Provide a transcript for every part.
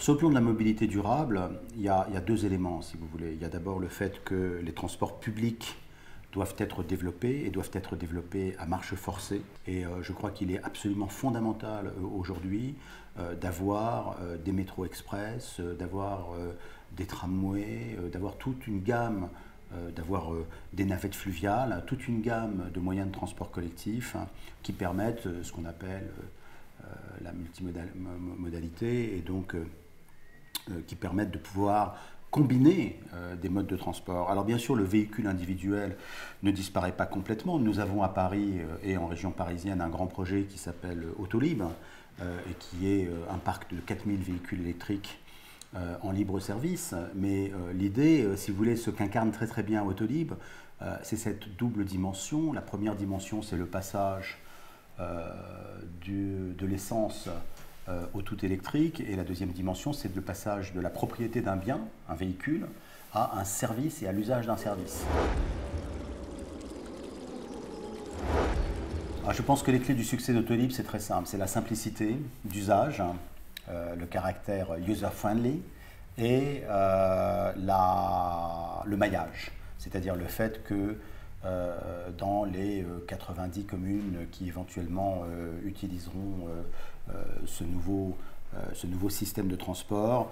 Sur le plan de la mobilité durable, il y a deux éléments, si vous voulez. Il y a d'abord le fait que les transports publics doivent être développés et doivent être développés à marche forcée. Et je crois qu'il est absolument fondamental aujourd'hui d'avoir des métros express, d'avoir des tramways, d'avoir toute une gamme, d'avoir des navettes fluviales, toute une gamme de moyens de transport collectif qui permettent ce qu'on appelle la multimodalité et donc qui permettent de pouvoir combiner des modes de transport. Alors bien sûr, le véhicule individuel ne disparaît pas complètement. Nous avons à Paris et en région parisienne un grand projet qui s'appelle Autolib et qui est un parc de 4000 véhicules électriques en libre service. Mais l'idée, si vous voulez, ce qu'incarne très très bien Autolib, c'est cette double dimension. La première dimension, c'est le passage de l'essence au tout électrique, et la deuxième dimension, c'est le passage de la propriété d'un bien, un véhicule, à un service et à l'usage d'un service. Alors, je pense que les clés du succès d'Autolib, c'est très simple, c'est la simplicité d'usage, le caractère user-friendly et le maillage, c'est-à-dire le fait que dans les 90 communes qui éventuellement utiliseront ce nouveau système de transport,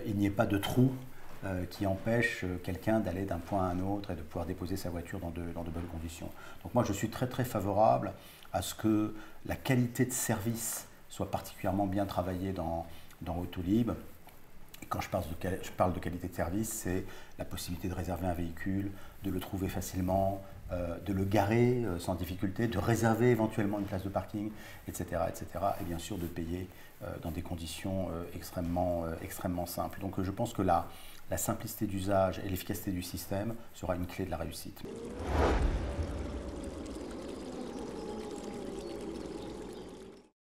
il n'y ait pas de trou qui empêche quelqu'un d'aller d'un point à un autre et de pouvoir déposer sa voiture dans de bonnes conditions. Donc moi je suis très très favorable à ce que la qualité de service soit particulièrement bien travaillée dans Autolib. Et quand je parle de qualité de service, c'est la possibilité de réserver un véhicule, de le trouver facilement, de le garer sans difficulté, de réserver éventuellement une place de parking, etc. etc. et bien sûr de payer dans des conditions extrêmement simples. Donc je pense que la simplicité d'usage et l'efficacité du système sera une clé de la réussite.